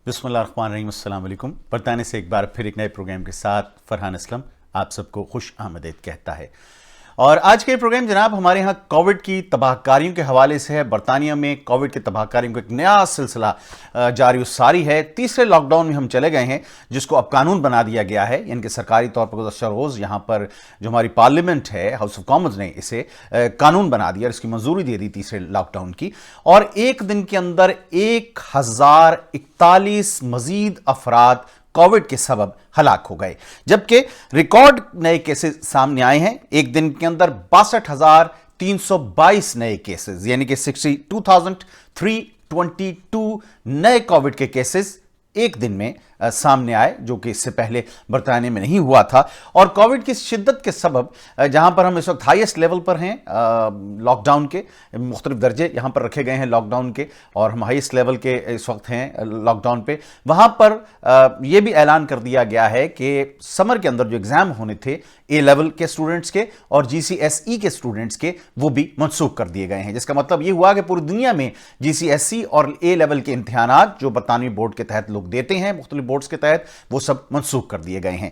बिस्मिल्लाहिर्रहमानिर्रहीम। अस्सलाम वालेकुम। बरताने से एक बार फिर एक नए प्रोग्राम के साथ फरहान असलम आप सबको खुश आमदीद कहता है। और आज के प्रोग्राम जनाब हमारे यहाँ कोविड की तबाहकारियों के हवाले से है। बरतानिया में कोविड की तबाहकारियों का एक नया सिलसिला जारी सारी है। तीसरे लॉकडाउन में हम चले गए हैं, जिसको अब कानून बना दिया गया है। यानी कि सरकारी तौर पर गुज़श्ता रोज़ यहाँ पर जो हमारी पार्लियामेंट है, हाउस ऑफ कॉमन्स ने इसे कानून बना दिया और इसकी मंजूरी दे दी तीसरे लॉकडाउन की। और एक दिन के अंदर 1041 मजीद अफराद कोविड के सबब हलाक हो गए, जबकि रिकॉर्ड नए केसेस सामने आए हैं। एक दिन के अंदर 62,322 नए केसेस, यानी कि 62,322 नए कोविड के केसेस एक दिन में सामने आए, जो कि इससे पहले बरतानिया में नहीं हुआ था। और कोविड की शिद्दत के सबब जहां पर हम इस वक्त हाईएस्ट लेवल पर हैं, लॉकडाउन के मुख्तलिफ दर्जे यहां पर रखे गए हैं लॉकडाउन के, और हम हाईएस्ट लेवल के इस वक्त हैं लॉकडाउन पे। वहां पर यह भी ऐलान कर दिया गया है कि समर के अंदर जो एग्जाम होने थे ए लेवल के स्टूडेंट्स के और GCSE के स्टूडेंट्स के, वो भी मनसूख कर दिए गए हैं। जिसका मतलब यह हुआ कि पूरी दुनिया में GCSE और ए लेवल के इम्तिहानात जो बरतानवी बोर्ड के तहत लोग देते हैं, मुख्तलिफ बोर्ड्स के तहत, वो सब मनसूख कर दिए गए हैं।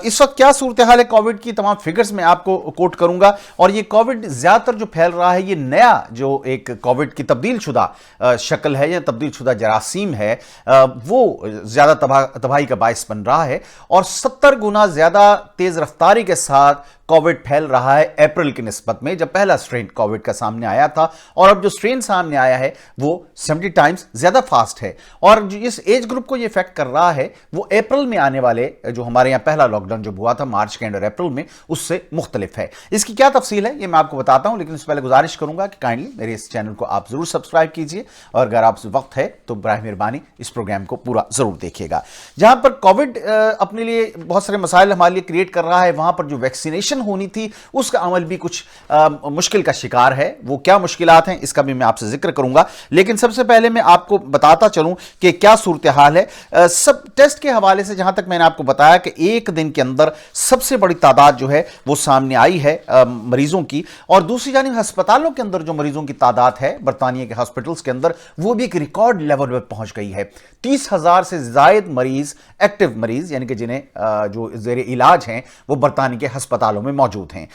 इस वक्त क्या सूरत हाल है कोविड की, तमाम फिगर्स मैं आपको कोट करूंगा। और ये कोविड ज्यादातर जो फैल रहा है, ये नया जो एक कोविड की तब्दील शुदा शक्ल है या तब्दील शुदा जरासीम है, वो ज्यादा तबाही का बायस बन रहा है। और 70 गुना ज्यादा तेज रफ्तारी के साथ कोविड फैल रहा है अप्रैल की निस्बत में, जब पहला स्ट्रेन कोविड का सामने आया था। और अब जो स्ट्रेन सामने आया है वो 70 टाइम्स ज्यादा फास्ट है। और जो इस एज ग्रुप को ये इफेक्ट कर रहा है, वो अप्रैल में आने वाले जो हमारे यहाँ पहला लॉकडाउन जब हुआ था मार्च के एंड और अप्रैल में, उससे मुख्तलिफ है। इसकी क्या तफसील है ये मैं आपको बताता हूं, लेकिन उससे पहले गुजारिश करूंगा कि काइंडली मेरे इस चैनल को आप जरूर सब्सक्राइब कीजिए, और अगर आप वक्त है तो बराए मेहरबानी इस प्रोग्राम को पूरा जरूर देखिएगा। जहां पर कोविड अपने लिए बहुत सारे मसाइल हमारे लिए क्रिएट कर रहा है, वहां पर जो वैक्सीनेशन होनी थी उसका अमल भी कुछ मुश्किल का शिकार है। वो क्या मुश्किलात हैं इसका भी मैं आपसे जिक्र करूंगा, लेकिन सबसे पहले मैं आपको बताता चलूं कि क्या सूरत हाल है। सब टेस्ट के हवाले से जहां तक मैंने आपको बताया कि एक दिन के अंदर सबसे बड़ी तादाद जो है वो सामने आई है मरीजों की। और दूसरी जानिब अस्पतालों के अंदर जो मरीजों की तादाद है बरतानिया के हॉस्पिटल्स के अंदर, वो भी एक रिकॉर्ड लेवल पर पहुंच गई है। 30,000 से ज्यादा मरीज, एक्टिव मरीज यानी कि जिन्हें जो जेर इलाज हैं, वो बरतानिया के अस्पतालों में मौजूद हैं।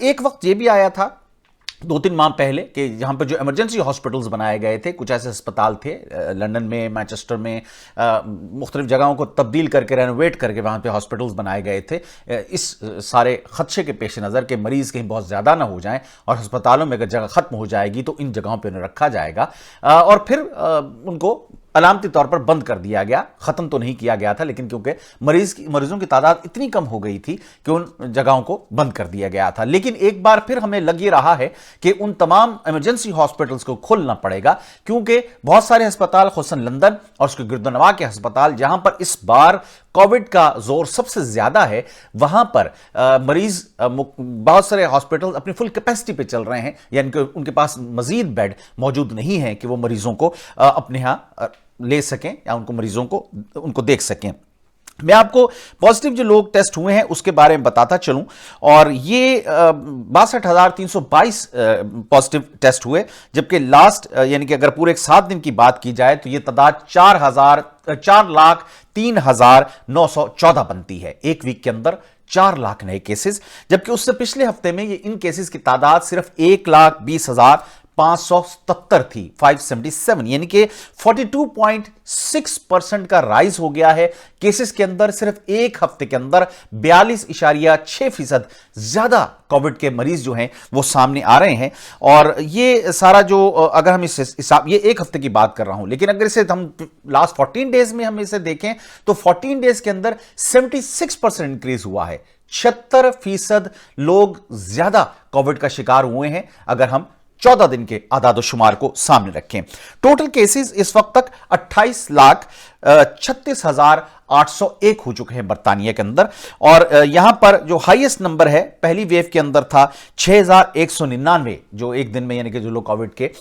एक वक्त ये भी आया था 2-3 माह पहले कि जहां पर जो इमरजेंसी हॉस्पिटल्स बनाए गए थे, कुछ ऐसे अस्पताल थे लंदन में, मैनचेस्टर में, मुख्तलिफ जगहों को तब्दील करके रेनोवेट करके वहां पे हॉस्पिटल्स बनाए गए थे, इस सारे खदशे के पेश नज़र के मरीज़ कहीं बहुत ज़्यादा ना हो जाएं, और अस्पतालों में अगर जगह ख़त्म हो जाएगी तो इन जगहों पर उन्हें रखा जाएगा। और फिर उनको अलामती तौर पर बंद कर दिया गया। खत्म तो नहीं किया गया था, लेकिन क्योंकि मरीजों की तादाद इतनी कम हो गई थी कि उन जगहों को बंद कर दिया गया था। लेकिन एक बार फिर हमें लग ये रहा है कि उन तमाम इमरजेंसी हॉस्पिटल्स को खोलना पड़ेगा, क्योंकि बहुत सारे अस्पताल, खुसूसन लंदन और उसके गिरदोनवा के अस्पताल, जहां पर इस बार कोविड का जोर सबसे ज्यादा है, वहां पर मरीज बहुत सारे हॉस्पिटल अपनी फुल कैपेसिटी पे चल रहे हैं, यानी कि उनके पास मजीद बेड मौजूद नहीं है कि वो मरीजों को अपने यहां ले सकें या उनको देख सकें। मैं आपको पॉजिटिव जो लोग टेस्ट हुए हैं उसके बारे में बताता चलूं। और ये 62,322 पॉजिटिव टेस्ट हुए, जबकि लास्ट यानी कि अगर पूरे 7 दिन की बात की जाए तो ये तादाद 4,03,914 बनती है। एक वीक के अंदर 4 लाख नए केसेस, जबकि उससे पिछले हफ्ते में ये इन केसेस की तादाद सिर्फ 1,20,577 थी, 577, यानी कि 42.6% का राइज हो गया है केसेस के अंदर। सिर्फ एक हफ्ते के अंदर 42.6% ज्यादा कोविड के मरीज जो हैं वो सामने आ रहे हैं। और ये सारा जो अगर हम इस हिसाब, ये एक हफ्ते की बात कर रहा हूं, लेकिन अगर इसे हम लास्ट 14 डेज में हम इसे देखें तो 14 डेज के अंदर 76% इंक्रीज हुआ है। 76% लोग ज्यादा कोविड का शिकार हुए हैं अगर हम 14 दिन के आदाद शुमार को सामने रखें। टोटल केसेस इस वक्त तक 28,36,801 हो चुके हैं बरतानिया के अंदर। और यहां पर जो हाईएस्ट नंबर है पहली वेव के अंदर था 6,199, जो एक दिन में यानी कि जो लोग कोविड के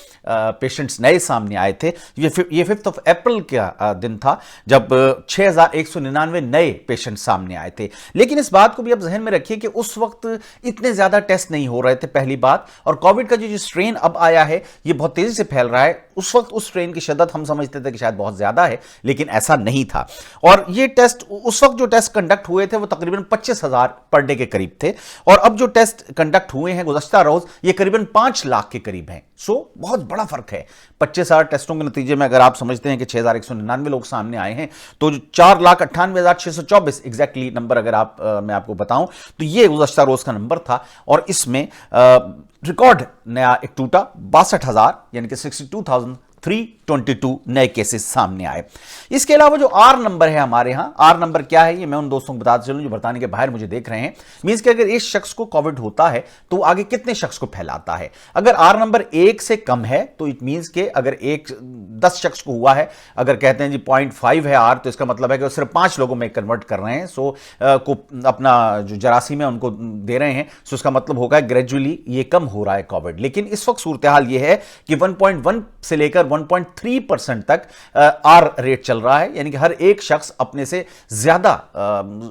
पेशेंट्स नए सामने आए थे। ये 5 अप्रैल का दिन था जब 6,199 नए पेशेंट सामने आए थे। लेकिन इस बात को भी आप जहन में रखिए कि उस वक्त इतने ज्यादा टेस्ट नहीं हो रहे थे, पहली बात। और कोविड का जो स्ट्रेन अब आया है ये बहुत तेजी से फैल रहा है। उस वक्त उस स्ट्रेन की शिद्दत हम समझते थे कि शायद बहुत ज्यादा है, लेकिन ऐसा नहीं था। और ये टेस्ट उस वक्त जो टेस्ट कंडक्ट हुए थे वो तकरीबन 25,000 पर डे के करीब थे, और अब जो टेस्ट कंडक्ट हुए हैं गुज़श्ता रोज ये करीबन 5 लाख के करीब हैं। सो बहुत बड़ा फर्क है। 25,000 टेस्टों के नतीजे में अगर आप समझते हैं कि 6,199 लोग सामने आए हैं, तो 4,98,624 एग्जैक्टली नंबर अगर आप मैं आपको बताऊं तो ये गुज़श्ता रोज का नंबर था, और इसमें रिकॉर्ड नया एक टूटा 62,000 यानी कि 62,322 नए केसेस सामने आए। इसके अलावा जो आर नंबर है हमारे यहां, आर नंबर क्या है ये मैं उन दोस्तों को बताते चलूं जो बरतानिया के बाहर मुझे देख रहे हैं। मींस कि अगर एक शख्स को कोविड होता है तो आगे कितने शख्स को फैलाता है। अगर आर नंबर 1 से कम है तो इट मींस के अगर 10 शख्स को हुआ है, अगर कहते हैं जी 0.5 है आर, तो इसका मतलब है कि वो सिर्फ 5 लोगों में कन्वर्ट कर रहे हैं, सो को अपना जो जरासीम है उनको दे रहे हैं, सो इसका मतलब होगा ग्रेजुअली ये कम हो रहा है कोविड। लेकिन इस वक्त सूरत हाल ये है कि 1.1 से लेकर 1.3% तक आर रेट चल रहा है, यानी कि हर एक शख्स अपने से ज्यादा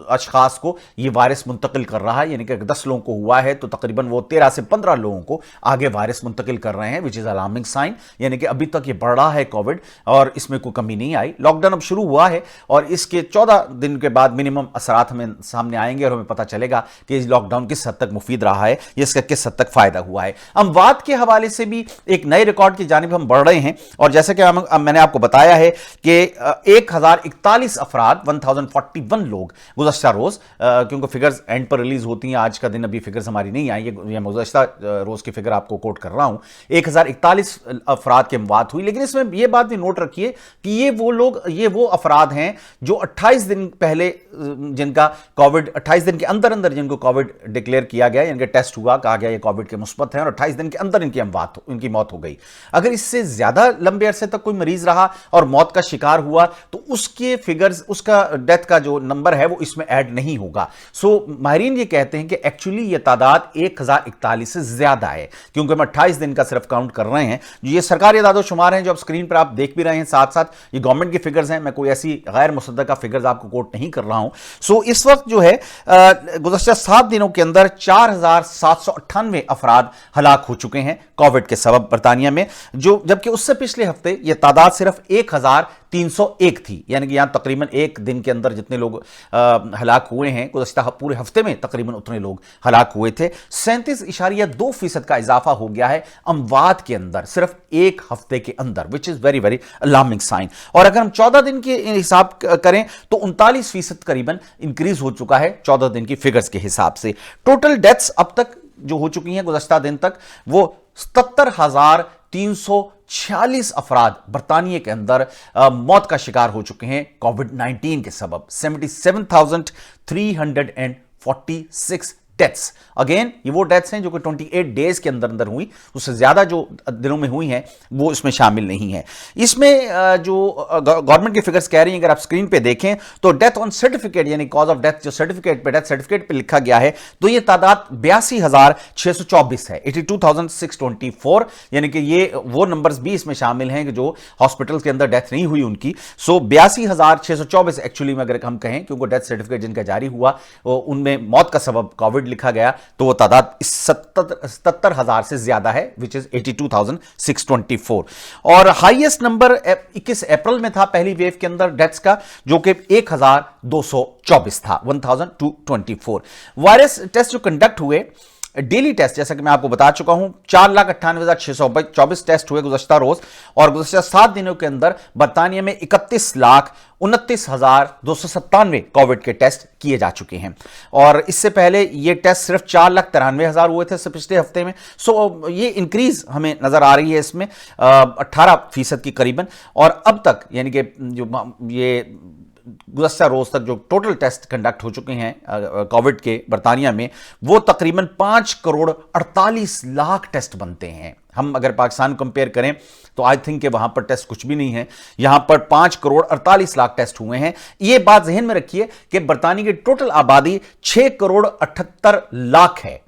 अशखास को ये वायरस मुंतकिल कर रहा है। यानी कि 10 लोगों को हुआ है तो तकरीबन वो 13 से 15 लोगों को आगे वायरस मुंतकिल कर रहे हैं, विच इज अलार्मिंग साइन। यानी कि अभी तक ये बढ़ रहा है कोविड और इसमें कोई कमी नहीं आई। लॉकडाउन अब शुरू हुआ है और इसके 14 दिन के बाद मिनिमम असरात हमें सामने आएंगे और हमें पता चलेगा कि इस लॉकडाउन किस हद तक मुफीद रहा है, इसका किस हद तक फायदा हुआ है। अमवात के हवाले से भी एक नए रिकॉर्ड की जानिब हम बढ़ रहे हैं, और जैसे कि मैंने आपको बताया है कि 1041 अफराद 1041 लोग गुज़श्ता रोज, क्योंकि फिगर्स एंड पर रिलीज होती हैं, आज का दिन अभी फिगर्स हमारी नहीं आई, ये गुज़श्ता रोज की फिगर आपको कोट कर रहा हूं। 1041 अफराद की अमवात हुई। लेकिन इसमें यह बात भी नोट रखिए कि ये वो अफराद हैं जो 28 दिन पहले जिनका कोविड 28 दिन के अंदर अंदर जिनको कोविड डिक्लेयर किया गया, इनका टेस्ट हुआ, कहा गया ये कोविड के मुस्बत हैं, और 28 दिन के अंदर इनकी मौत हो गई। अगर इससे ज्यादा लंबे अरसे तक कोई मरीज रहा और मौत का शिकार हुआ तो उसके फिगर्स, उसका डेथ का जो नंबर है वो इसमें ऐड नहीं होगा। सो माहिरीन ये कहते हैं कि एक्चुअली ये तादाद 1041 से ज्यादा है, क्योंकि हम 28 दिन का सिर्फ काउंट कर रहे हैं। ये सरकारी दादो शुमार हैं जो अब स्क्रीन पर आप देख भी रहे हैं, साथ साथ ये गवर्नमेंट की फिगर्स हैं, मैं कोई ऐसी गैर मुसद्दका फिगर्स आपको कोट नहीं कर रहा हूं। सो इस वक्त जो है गुज़श्ता 7 दिनों के अंदर 4,798 अफराद हलाक हो चुके हैं कोविड के सबब बरतानिया में, जो जबकि उससे पिछले हफ्ते यह तादाद सिर्फ 1,301 थी। यानी कि यहां तकरीबन एक दिन के अंदर जितने लोग हलाक हुए हैं, गुज़श्ता पूरे हफ्ते में तकरीबन उतने लोग हलाक हुए थे। 37.2% का इजाफा हो गया है अमवात के अंदर सिर्फ एक हफ्ते के अंदर, which is very very alarming sign. और अगर हम 14 दिन के हिसाब करें तो 39% करीबन इंक्रीज हो चुका है 14 दिन की फिगर्स के हिसाब से। टोटल डेथ्स अब तक जो हो चुकी हैं गुज़श्ता दिन तक वो 77,346 अफराद बरतानिया के अंदर मौत का शिकार हो चुके हैं कोविड-19 के सबब। 77,346 डेथ्स। अगेन ये वो डेथ्स हैं जो कि 28 डेज के अंदर अंदर हुई, उससे ज्यादा जो दिनों में हुई हैं वो इसमें शामिल नहीं है। इसमें जो गवर्नमेंट की फिगर्स कह रही हैं, अगर आप स्क्रीन पे देखें तो डेथ ऑन सर्टिफिकेट यानी कॉज ऑफ डेथ जो सर्टिफिकेट पे, डेथ सर्टिफिकेट पे लिखा गया है, तो ये तादाद 82,624 है, 82,624। यानी कि ये वो नंबर्स भी इसमें शामिल हैं कि जो हॉस्पिटल्स के अंदर डेथ नहीं हुई उनकी। सो 82,624 एक्चुअली में अगर हम कहें, क्योंकि डेथ सर्टिफिकेट जिनका जारी हुआ उनमें मौत का सबब कोविड लिखा गया, तो वो तादाद 77,000 से ज्यादा है, विच इज 82,624। और हाईएस्ट नंबर 21 अप्रैल में था पहली वेव के अंदर डेथ्स का, जो कि 1,224 था, 1,224। वायरस टेस्ट जो कंडक्ट हुए, डेली टेस्ट जैसा कि मैं आपको बता चुका हूं, 4,98,624 टेस्ट हुए गुज़श्ता रोज, और गुज़श्ता 7 दिनों के अंदर बरतानिया में 31,29,297 कोविड के टेस्ट किए जा चुके हैं। और इससे पहले ये टेस्ट सिर्फ 4,93,000 हुए थे इससे पिछले हफ्ते में। सो ये इंक्रीज हमें नजर आ रही है इसमें 18% की करीबन। और अब तक यानी कि जो ये गुज़श्ता रोज तक जो टोटल टेस्ट कंडक्ट हो चुके हैं कोविड के बरतानिया में, वो तकरीबन 5,48,00,000 टेस्ट बनते हैं। हम अगर पाकिस्तान कंपेयर करें तो आई थिंक कि वहां पर टेस्ट कुछ भी नहीं है, यहां पर 5,48,00,000 टेस्ट हुए हैं। यह बात ज़हन में रखिए कि बरतानिया की टोटल आबादी 6,78,00,000 है।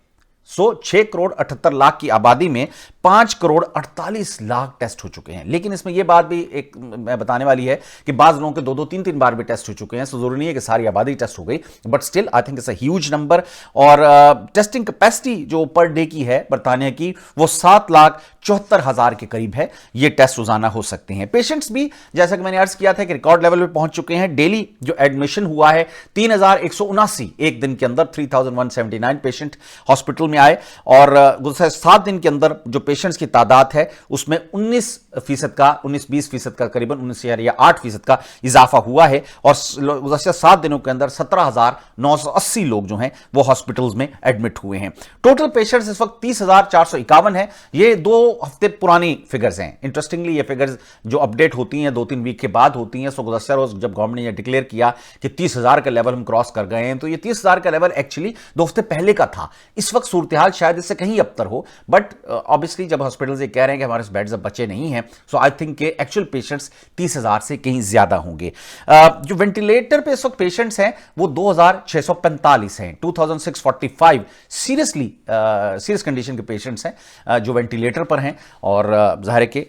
सो 6,78,00,000 की आबादी में 5,48,00,000 टेस्ट हो चुके हैं। लेकिन इसमें यह बात भी एक मैं बताने वाली है कि बाज लोगों के 2-2, 3-3 बार भी टेस्ट हो चुके हैं, सो जरूरी नहीं है कि सारी आबादी टेस्ट हो गई, but still I think it's a huge number. और टेस्टिंग कैपेसिटी जो पर डे की है बरतानिया की, वो 7,74,000 के करीब है। ये टेस्ट रोजाना हो सकते हैं। पेशेंट्स भी जैसा कि मैंने अर्ज किया था कि रिकॉर्ड लेवल पे पहुंच चुके हैं। डेली जो एडमिशन हुआ है 3,179 एक दिन के अंदर, 3,179 पेशेंट हॉस्पिटल में आए। और गुज़श्ता 7 दिन के अंदर जो पेशेंट्स की तादाद है उसमें 19% का, 19-20% का, करीबन 19 या 8% का इजाफा हुआ है। और गुज़श्ता 7 दिनों के अंदर 17,980 लोग जो हैं वो हॉस्पिटल्स में एडमिट हुए हैं। टोटल पेशेंट्स इस वक्त 30,451 है। ये 2 हफ्ते पुरानी फिगर्स हैं। इंटरेस्टिंगली ये फिगर्स जो अपडेट होती हैं 2-3 वीक के बाद होती हैं। सो गुज़श्ता रोज जब गवर्नमेंट ने ये डिक्लेयर किया कि 30,000 का लेवल हम क्रॉस कर गए हैं, तो ये 30,000 का लेवल एक्चुअली 2 हफ्ते पहले का था। इस वक्त सूरत हाल शायद इससे कहीं अबतर हो, बट ऑब्वियसली जब हॉस्पिटल से कह रहे हैं कि हमारे बेड्स अब बचे नहीं हैं, सो आई थिंक के एक्चुअल पेशेंट्स 30,000 से कहीं ज्यादा होंगे। जो वेंटिलेटर पे इस वक्त पेशेंट्स हैं वो 2,645 हैं, 2,645 सीरियस कंडीशन के पेशेंट्स हैं जो वेंटिलेटर पर हैं। और ज़ाहिर है कि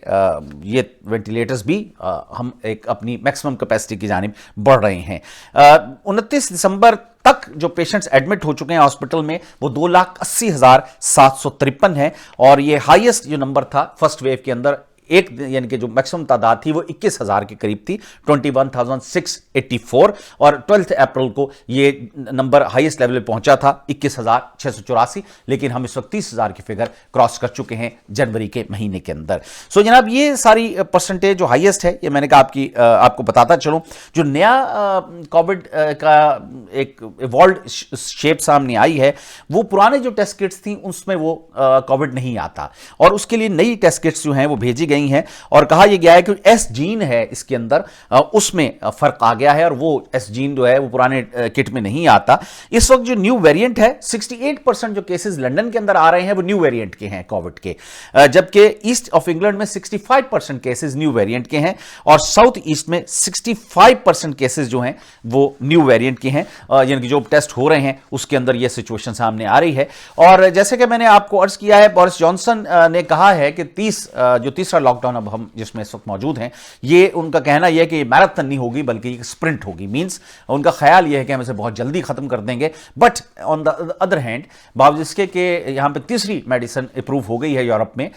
ये वेंटिलेटर्स भी हम एक अपनी मैक्सिमम कैपेसिटी की जानिब बढ़ रहे हैं। 29 दिसंबर तक जो पेशेंट्स एडमिट हो चुके हैं हॉस्पिटल में वो 2,80,753 है। और ये हाईएस्ट जो नंबर था फर्स्ट वेव के अंदर, एक यानी कि जो मैक्सिमम तादाद थी वो 21,000 के करीब थी, 21,684। और 12 अप्रैल को ये नंबर हाईएस्ट लेवल पे पहुंचा था 21,684। लेकिन हम इस वक्त 30,000 की फिगर क्रॉस कर चुके हैं जनवरी के महीने के अंदर। सो जनाब ये सारी परसेंटेज जो हाईएस्ट है, ये मैंने कहा आपको बताता चलूं। जो नया कोविड का एक इवॉल्व शेप सामने आई है, वो पुराने जो टेस्ट किट्स थी उसमें वो कोविड नहीं आता, और उसके लिए नई टेस्ट किट्स जो हैं वो भेजी गई हैं। और कहा यह गया है कि एस जीन है इसके अंदर, उसमें फर्क आ गया है, और वो एस जीन जो है वो पुराने किट में नहीं आता। इस वक्त जो न्यू वेरिएंट है, 68% जो केसेस लंदन के अंदर आ रहे हैं वो न्यू वेरिएंट के हैं कोविड के, जबकि ईस्ट ऑफ इंग्लैंड में 65% केसेस न्यू वेरिएंट के हैं, और साउथ ईस्ट में 65% केसेस जो हैं वो न्यू वेरिएंट के हैं। यानी कि जो टेस्ट हो रहे हैं उसके अंदर यह सिचुएशन सामने आ रही है। और जैसे कि मैंने आपको अर्ज किया है, बोरिस जॉनसन ने कहा है कि तीसरा लॉकडाउन अब हम जिसमें इस वक्त मौजूद हैं, ये उनका कहना यह है कि मैराथन नहीं होगी बल्कि स्प्रिंट होगी। मींस उनका ख्याल यह है कि हम इसे बहुत जल्दी खत्म कर देंगे। But on the other hand, बावजूद इसके कि यहां पे तीसरी मेडिसिन अप्रूव हो गई है यूरोप में,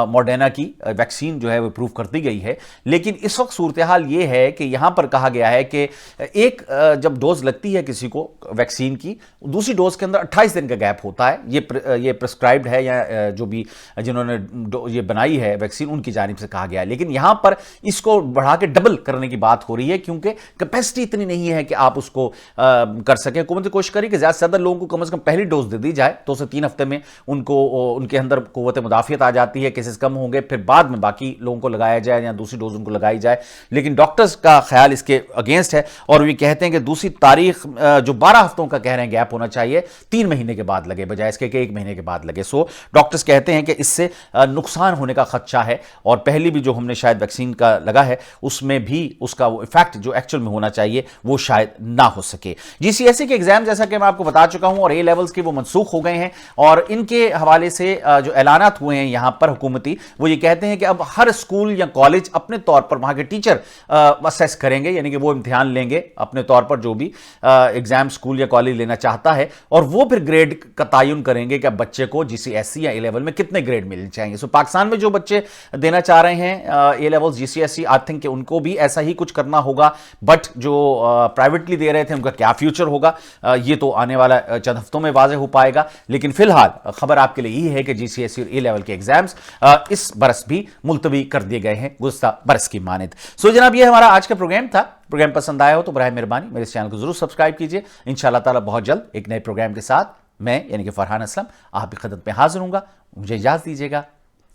मॉडर्ना की वैक्सीन जो है वो अप्रूव कर दी गई है। लेकिन इस वक्त सूरत हाल ये है कि यहां पर कहा गया है कि एक जब डोज लगती है किसी को वैक्सीन की, दूसरी डोज के अंदर 28 दिन का गैप होता है। ये प्रिस्क्राइब्ड है, या जो भी जिन्होंने ये बनाई है वैक्सीन उनकी जानिब से कहा गया है। लेकिन यहां पर इसको बढ़ा के डबल करने की बात हो रही है, क्योंकि कैपेसिटी इतनी नहीं है कि आप उसको कर सकें। हुकूमत कोशिश करी कि ज्यादा से ज्यादा लोगों को कम से कम पहली डोज दे दी जाए, 2 से 3 हफ्ते में उनके अंदर कुव्वत मुदाफियत आ जाती है, केसेस कम होंगे, फिर बाद में बाकी लोगों को लगाया जाए या दूसरी डोज उनको लगाई जाए। लेकिन डॉक्टर्स का ख्याल इसके अगेंस्ट है, और वे कहते हैं कि दूसरी तारीख जो 12 हफ्तों का कह रहे हैं गैप होना चाहिए, 3 महीने के बाद लगे बजाय इसके कि 1 महीने के बाद लगे। सो डॉक्टर्स कहते हैं कि इससे नुकसान होने का खदशा है, और पहली भी जो हमने शायद वैक्सीन का लगा है उसमें भी उसका वो इफेक्ट जो एक्चुअल में होना चाहिए वो शायद ना हो सके। जीसीएसई के एग्जाम जैसा कि मैं आपको बता चुका हूं, और ए लेवल्स के वो मनसूख हो गए हैं, और इनके हवाले से जो ऐलानात हुए हैं यहां पर हुकूमती, वो ये कहते हैं कि अब हर स्कूल या कॉलेज अपने तौर पर वहां के टीचर असेस करेंगे, यानी कि वो इम्तिहान लेंगे अपने तौर पर जो भी एग्जाम स्कूल या कॉलेज लेना चाहता है, और वो फिर ग्रेड का तयन करेंगे कि बच्चे को जीसीएसई या ए लेवल में कितने ग्रेड मिलने चाहिए। सो पाकिस्तान में जो बच्चे देना चाह रहे हैं ए लेवल्स जीसीएसई, आई थिंक उनको भी ऐसा ही कुछ करना होगा। बट जो प्राइवेटली दे रहे थे उनका क्या फ्यूचर होगा, ये तो आने वाला चंद हफ्तों में वाज़ेह हो पाएगा। लेकिन फिलहाल खबर आपके लिए यही है कि जीसीएसई और ए लेवल के एग्जाम्स इस बरस भी मुलतवी कर दिए गए हैं गुज़श्ता बरस की मानित। सो जनाब ये हमारा आज का प्रोग्राम था। प्रोग्राम पसंद आया हो तो बराए मेहरबानी मेरे चैनल को जरूर सब्सक्राइब कीजिए। इंशाअल्लाह ताला बहुत जल्द एक नए प्रोग्राम के साथ मैं यानी कि फरहान असलम आपकी खिदमत में हाजिर हूंगा। मुझे इजाज़त दीजिएगा।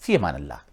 फी अमान अल्लाह।